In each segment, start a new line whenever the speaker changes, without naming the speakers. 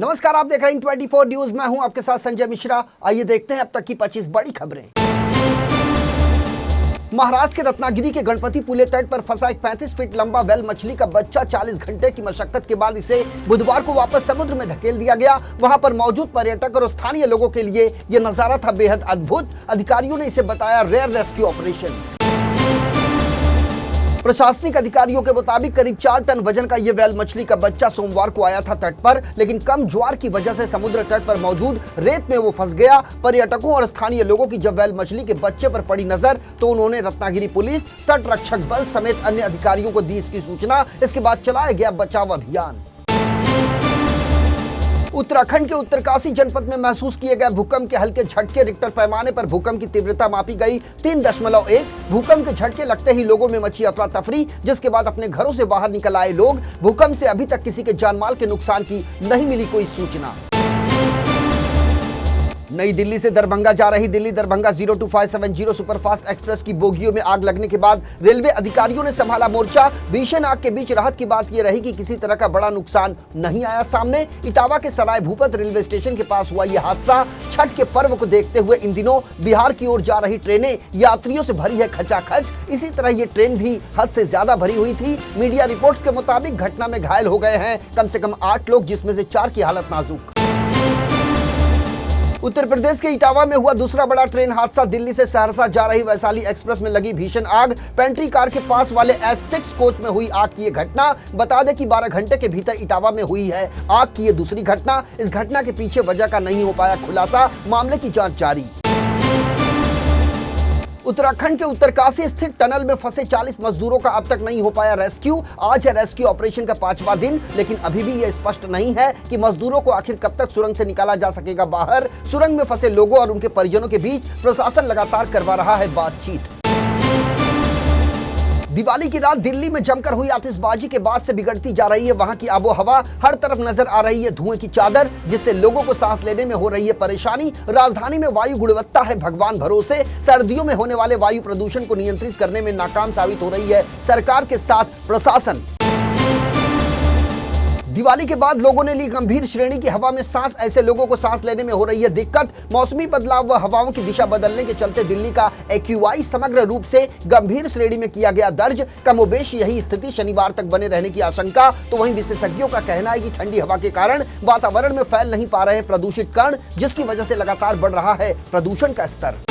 नमस्कार, आप देख रहे हैं 24 न्यूज। मैं हूं आपके साथ संजय मिश्रा। आइए देखते हैं अब तक की 25 बड़ी खबरें। महाराष्ट्र के रत्नागिरी के गणपति पुले तट पर फंसा एक 35 फीट लंबा वेल मछली का बच्चा 40 घंटे की मशक्कत के बाद इसे बुधवार को वापस समुद्र में धकेल दिया गया। वहां पर मौजूद पर्यटक और स्थानीय लोगों के लिए यह नजारा था बेहद अद्भुत। अधिकारियों ने इसे बताया रेयर रेस्क्यू ऑपरेशन। प्रशासनिक अधिकारियों के मुताबिक करीब 4 टन वजन का यह वेल मछली का बच्चा सोमवार को आया था तट पर, लेकिन कम ज्वार की वजह से समुद्र तट पर मौजूद रेत में वो फंस गया। पर्यटकों और स्थानीय लोगों की जब वेल मछली के बच्चे पर पड़ी नजर तो उन्होंने रत्नागिरी पुलिस, तट रक्षक बल समेत अन्य अधिकारियों को दी इसकी सूचना। इसके बाद चलाया गया बचाव अभियान। उत्तराखंड के उत्तरकाशी जनपद में महसूस किए गए भूकंप के हल्के झटके। रिक्टर पैमाने पर भूकंप की तीव्रता मापी गई 3.1। भूकंप के झटके लगते ही लोगों में मची अफरा तफरी, जिसके बाद अपने घरों से बाहर निकल आए लोग। भूकंप से अभी तक किसी के जानमाल के नुकसान की नहीं मिली कोई सूचना। नई दिल्ली से दरभंगा जा रही दिल्ली दरभंगा 02570 सुपरफास्ट एक्सप्रेस की बोगियों में आग लगने के बाद रेलवे अधिकारियों ने संभाला मोर्चा। भीषण आग के बीच राहत की बात यह रही कि किसी तरह का बड़ा नुकसान नहीं आया सामने। इटावा के सराय भूपत रेलवे स्टेशन के पास हुआ यह हादसा। छठ के पर्व को देखते हुए इन दिनों बिहार की ओर जा रही ट्रेनें यात्रियों से भरी है खचाखच। इसी तरह ये ट्रेन भी हद से ज्यादा भरी हुई थी। मीडिया रिपोर्ट्स के मुताबिक घटना में घायल हो गए हैं कम से कम 8 लोग, जिसमें से 4 की हालत नाजुक। उत्तर प्रदेश के इटावा में हुआ दूसरा बड़ा ट्रेन हादसा। दिल्ली से सहरसा जा रही वैशाली एक्सप्रेस में लगी भीषण आग। पेंट्री कार के पास वाले S6 कोच में हुई आग की ये घटना। बता दें कि 12 घंटे के भीतर इटावा में हुई है आग की ये दूसरी घटना। इस घटना के पीछे वजह का नहीं हो पाया खुलासा। मामले की जांच जारी। उत्तराखंड के उत्तरकाशी स्थित टनल में फंसे 40 मजदूरों का अब तक नहीं हो पाया रेस्क्यू। आज है रेस्क्यू ऑपरेशन का 5वां दिन, लेकिन अभी भी यह स्पष्ट नहीं है कि मजदूरों को आखिर कब तक सुरंग से निकाला जा सकेगा बाहर। सुरंग में फंसे लोगों और उनके परिजनों के बीच प्रशासन लगातार करवा रहा है बातचीत। दिवाली की रात दिल्ली में जमकर हुई आतिशबाजी के बाद से बिगड़ती जा रही है वहां की आबो हवा। हर तरफ नजर आ रही है धुएं की चादर, जिससे लोगों को सांस लेने में हो रही है परेशानी। राजधानी में वायु गुणवत्ता है भगवान भरोसे। सर्दियों में होने वाले वायु प्रदूषण को नियंत्रित करने में नाकाम साबित हो रही है सरकार के साथ प्रशासन। दिवाली के बाद लोगों ने ली गंभीर श्रेणी की हवा में सांस। ऐसे लोगों को सांस लेने में हो रही है दिक्कत। मौसमी बदलाव व हवाओं की दिशा बदलने के चलते दिल्ली का AQI समग्र रूप से गंभीर श्रेणी में किया गया दर्ज। कमोबेश यही स्थिति शनिवार तक बने रहने की आशंका। तो वहीं विशेषज्ञों का कहना है कि ठंडी हवा के कारण वातावरण में फैल नहीं पा रहे प्रदूषित कण, जिसकी वजह से लगातार बढ़ रहा है प्रदूषण का स्तर।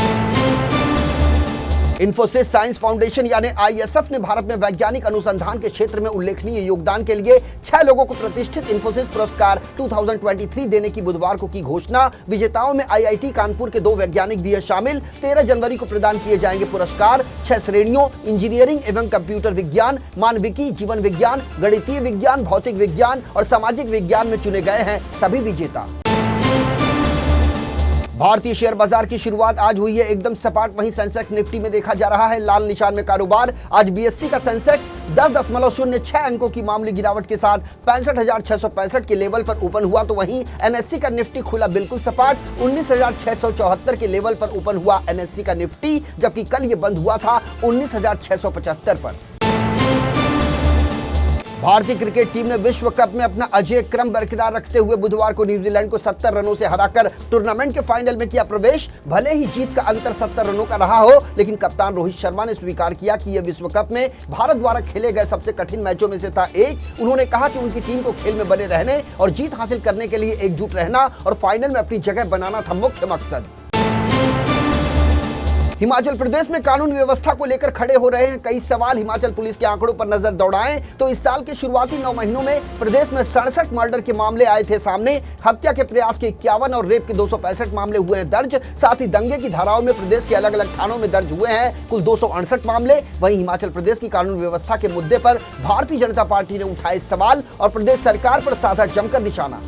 इन्फोसिस साइंस फाउंडेशन यानी ISF ने भारत में वैज्ञानिक अनुसंधान के क्षेत्र में उल्लेखनीय योगदान के लिए 6 लोगों को प्रतिष्ठित इन्फोसिस पुरस्कार 2023 देने की बुधवार को की घोषणा। विजेताओं में IIT कानपुर के 2 वैज्ञानिक भी है शामिल। 13 जनवरी को प्रदान किए जाएंगे पुरस्कार। 6 श्रेणियों इंजीनियरिंग एवं कंप्यूटर विज्ञान, मानविकी, जीवन विज्ञान, गणितीय विज्ञान, भौतिक विज्ञान और सामाजिक विज्ञान में चुने गए हैं सभी विजेता। भारतीय शेयर बाजार की शुरुआत आज हुई है एकदम सपाट। वहीं सेंसेक्स निफ्टी में देखा जा रहा है लाल निशान में कारोबार। आज BSE का सेंसेक्स 10.06 अंकों की मामूली गिरावट के साथ 65,665 के लेवल पर ओपन हुआ। तो वहीं NSE का निफ्टी खुला बिल्कुल सपाट 19,674 के लेवल पर ओपन हुआ NSE का निफ्टी, जबकि कल ये बंद हुआ था 19,675 पर। भारतीय क्रिकेट टीम ने विश्व कप में अपना अजेय क्रम बरकरार रखते हुए बुधवार को न्यूजीलैंड को 70 रनों से हराकर टूर्नामेंट के फाइनल में किया प्रवेश। भले ही जीत का अंतर 70 रनों का रहा हो, लेकिन कप्तान रोहित शर्मा ने स्वीकार किया कि यह विश्व कप में भारत द्वारा खेले गए सबसे कठिन मैचों में से था एक। उन्होंने कहा कि उनकी टीम को खेल में बने रहने और जीत हासिल करने के लिए एकजुट रहना और फाइनल में अपनी जगह बनाना था मुख्य मकसद। हिमाचल प्रदेश में कानून व्यवस्था को लेकर खड़े हो रहे हैं कई सवाल। हिमाचल पुलिस के आंकड़ों पर नजर दौड़ाएं तो इस साल के शुरुआती 9 महीनों में प्रदेश में 67 मर्डर के मामले आए थे सामने। हत्या के प्रयास के 51 और रेप के 265 मामले हुए हैं दर्ज। साथ ही दंगे की धाराओं में प्रदेश के अलग अलग थानों में दर्ज हुए हैं कुल 268 मामले। वहीं हिमाचल प्रदेश की कानून व्यवस्था के मुद्दे पर भारतीय जनता पार्टी ने उठाए सवाल और प्रदेश सरकार पर साधा जमकर निशाना।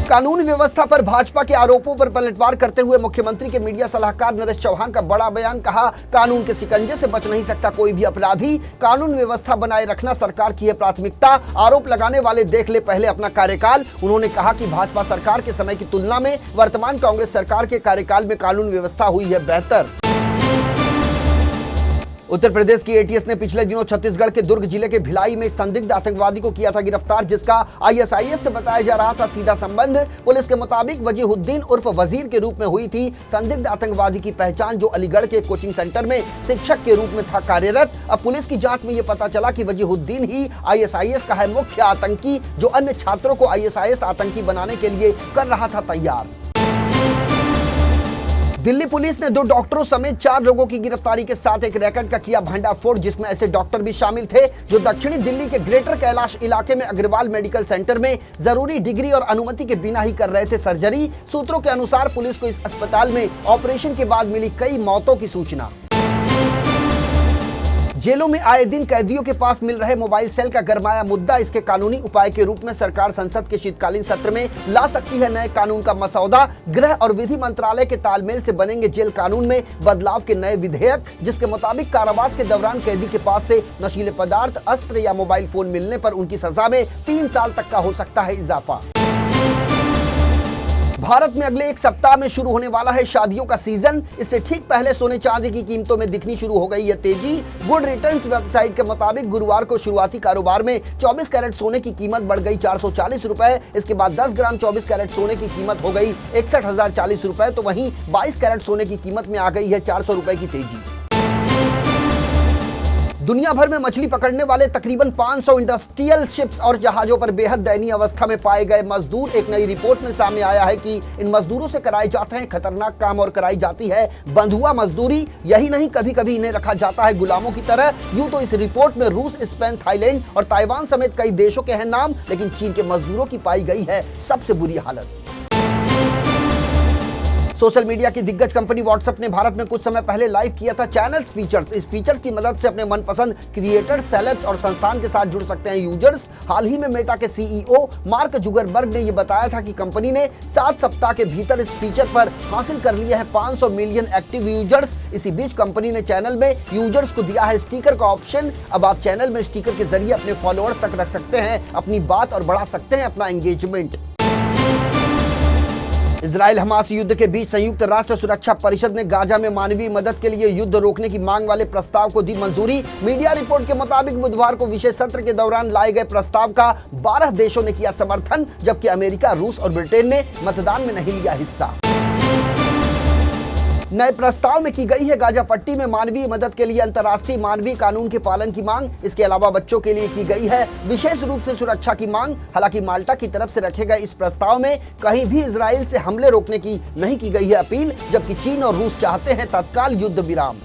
कानून व्यवस्था पर भाजपा के आरोपों पर पलटवार करते हुए मुख्यमंत्री के मीडिया सलाहकार नरेश चौहान का बड़ा बयान। कहा, कानून के शिकंजे से बच नहीं सकता कोई भी अपराधी। कानून व्यवस्था बनाए रखना सरकार की है प्राथमिकता। आरोप लगाने वाले देख ले पहले अपना कार्यकाल। उन्होंने कहा कि भाजपा सरकार के समय की तुलना में वर्तमान कांग्रेस सरकार के कार्यकाल में कानून व्यवस्था हुई है बेहतर। उत्तर प्रदेश की एटीएस ने पिछले दिनों छत्तीसगढ़ के दुर्ग जिले के भिलाई में एक संदिग्ध आतंकवादी को किया था गिरफ्तार, जिसका आईएसआईएस से बताया जा रहा था सीधा संबंध। पुलिस के मुताबिक वजीहुद्दीन उर्फ वजीर के रूप में हुई थी। संदिग्ध आतंकवादी की पहचान, जो अलीगढ़ के कोचिंग सेंटर में शिक्षक के रूप में था कार्यरत। अब पुलिस की जांच में यह पता चला कि वजीहुद्दीन ही आईएसआईएस का है मुख्य आतंकी, जो अन्य छात्रों को आईएसआईएस आतंकी बनाने के लिए कर रहा था तैयार। दिल्ली पुलिस ने 2 डॉक्टरों समेत 4 लोगों की गिरफ्तारी के साथ एक रैकेट का किया भंडाफोड़, जिसमें ऐसे डॉक्टर भी शामिल थे जो दक्षिणी दिल्ली के ग्रेटर कैलाश इलाके में अग्रवाल मेडिकल सेंटर में जरूरी डिग्री और अनुमति के बिना ही कर रहे थे सर्जरी। सूत्रों के अनुसार पुलिस को इस अस्पताल में ऑपरेशन के बाद मिली कई मौतों की सूचना। जेलों में आए दिन कैदियों के पास मिल रहे मोबाइल सेल का गरमाया मुद्दा। इसके कानूनी उपाय के रूप में सरकार संसद के शीतकालीन सत्र में ला सकती है नए कानून का मसौदा। गृह और विधि मंत्रालय के तालमेल से बनेंगे जेल कानून में बदलाव के नए विधेयक, जिसके मुताबिक कारावास के दौरान कैदी के पास से नशीले पदार्थ, अस्त्र या मोबाइल फोन मिलने पर उनकी सजा में 3 साल तक का हो सकता है इजाफा। भारत में अगले 1 सप्ताह में शुरू होने वाला है शादियों का सीजन। इससे ठीक पहले सोने चांदी की कीमतों में दिखनी शुरू हो गई है तेजी। गुड रिटर्न्स वेबसाइट के मुताबिक गुरुवार को शुरुआती कारोबार में 24 कैरेट सोने की कीमत बढ़ गई 440 रुपए। इसके बाद 10 ग्राम 24 कैरेट सोने की कीमत हो गई 61,040 रुपए। तो वहीं 22 कैरेट सोने की कीमत में आ गई है 400 रुपए की तेजी। दुनिया भर में मछली पकड़ने वाले तकरीबन 500 इंडस्ट्रियल शिप्स और जहाजों पर बेहद दयनीय अवस्था में पाए गए मजदूर। एक नई रिपोर्ट में सामने आया है कि इन मजदूरों से कराए जाते हैं खतरनाक काम और कराई जाती है बंधुआ मजदूरी। यही नहीं, कभी कभी इन्हें रखा जाता है गुलामों की तरह। यूं तो इस रिपोर्ट में रूस, स्पेन, थाईलैंड और ताइवान समेत कई देशों के हैं नाम, लेकिन चीन के मजदूरों की पाई गई है सबसे बुरी हालत। सोशल मीडिया की दिग्गज कंपनी व्हाट्सएप ने भारत में कुछ समय पहले लाइव किया था चैनल्स फीचर्स। इस फीचर्स की मदद से अपने मनपसंद क्रिएटर्स, सेलेब्स और संस्थान के साथ जुड़ सकते हैं यूजर्स। हाल ही में मेटा के सीईओ मार्क जुकरबर्ग ने यह बताया था कि कंपनी ने 7 सप्ताह के भीतर इस फीचर पर हासिल कर लिया है 500 मिलियन एक्टिव यूजर्स। इसी बीच कंपनी ने चैनल में यूजर्स को दिया है स्टिकर का ऑप्शन। अब आप चैनल में स्टिकर के जरिए अपने फॉलोअर्स तक रख सकते हैं अपनी बात और बढ़ा सकते हैं अपना एंगेजमेंट। इजराइल हमास युद्ध के बीच संयुक्त राष्ट्र सुरक्षा परिषद ने गाजा में मानवीय मदद के लिए युद्ध रोकने की मांग वाले प्रस्ताव को दी मंजूरी। मीडिया रिपोर्ट के मुताबिक बुधवार को विशेष सत्र के दौरान लाए गए प्रस्ताव का 12 देशों ने किया समर्थन, जबकि अमेरिका, रूस और ब्रिटेन ने मतदान में नहीं लिया हिस्सा। नए प्रस्ताव में की गई है गाजा पट्टी में मानवीय मदद के लिए अंतर्राष्ट्रीय मानवीय कानून के पालन की मांग। इसके अलावा बच्चों के लिए की गई है विशेष रूप से सुरक्षा की मांग। हालांकि माल्टा की तरफ से रखे गए इस प्रस्ताव में कहीं भी इजराइल से हमले रोकने की नहीं की गई है अपील, जबकि चीन और रूस चाहते हैं तत्काल युद्ध विराम।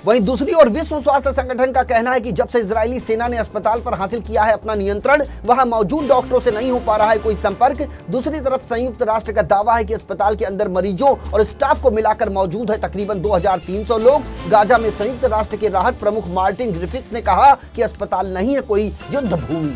वहीं दूसरी ओर विश्व स्वास्थ्य संगठन का कहना है कि जब से इजरायली सेना ने अस्पताल पर हासिल किया है अपना नियंत्रण, वहां मौजूद डॉक्टरों से नहीं हो पा रहा है कोई संपर्क। दूसरी तरफ संयुक्त राष्ट्र का दावा है कि अस्पताल के अंदर मरीजों और स्टाफ को मिलाकर मौजूद है तकरीबन 2300 लोग। गाजा में संयुक्त राष्ट्र के राहत प्रमुख मार्टिन ग्रिफिथ ने कहा कि अस्पताल नहीं है कोई युद्ध भूमि।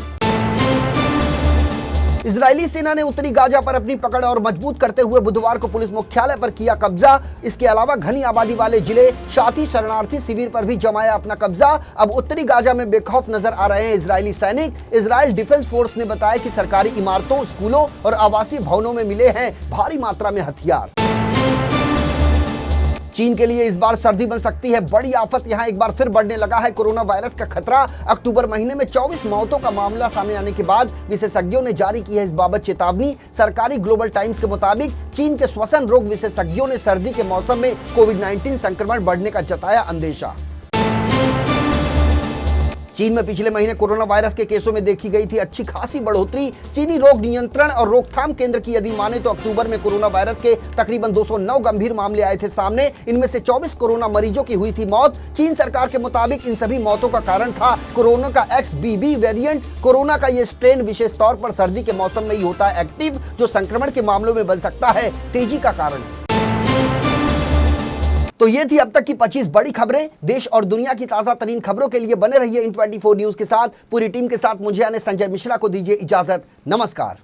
इजरायली सेना ने उत्तरी गाजा पर अपनी पकड़ और मजबूत करते हुए बुधवार को पुलिस मुख्यालय पर किया कब्जा। इसके अलावा घनी आबादी वाले जिले शाती शरणार्थी शिविर पर भी जमाया अपना कब्जा। अब उत्तरी गाजा में बेखौफ नजर आ रहे हैं इजरायली सैनिक। इजराइल डिफेंस फोर्स ने बताया कि सरकारी इमारतों, स्कूलों और आवासीय भवनों में मिले हैं भारी मात्रा में हथियार। चीन के लिए इस बार सर्दी बन सकती है बड़ी आफत। यहां एक बार फिर बढ़ने लगा है कोरोना वायरस का खतरा। अक्टूबर महीने में 24 मौतों का मामला सामने आने के बाद विशेषज्ञों ने जारी की है इस बाबत चेतावनी। सरकारी ग्लोबल टाइम्स के मुताबिक चीन के श्वसन रोग विशेषज्ञों ने सर्दी के मौसम में कोविड-19 संक्रमण बढ़ने का जताया अंदेशा। चीन में पिछले महीने कोरोना वायरस के केसों में देखी गई थी अच्छी खासी बढ़ोतरी। चीनी रोग नियंत्रण और रोकथाम केंद्र की यदि माने तो अक्टूबर में कोरोना वायरस के तकरीबन 209 गंभीर मामले आए थे सामने। इनमें से 24 कोरोना मरीजों की हुई थी मौत। चीन सरकार के मुताबिक इन सभी मौतों का कारण था कोरोना का XBB वेरिएंट। कोरोना का ये स्ट्रेन विशेष तौर पर सर्दी के मौसम में ही होता है एक्टिव, जो संक्रमण के मामलों में बन सकता है तेजी का कारण। तो ये थी अब तक की 25 बड़ी खबरें। देश और दुनिया की ताजा तरीन खबरों के लिए बने रहिए इन 24 न्यूज के साथ। पूरी टीम के साथ मुझे यानी संजय मिश्रा को दीजिए इजाजत। नमस्कार।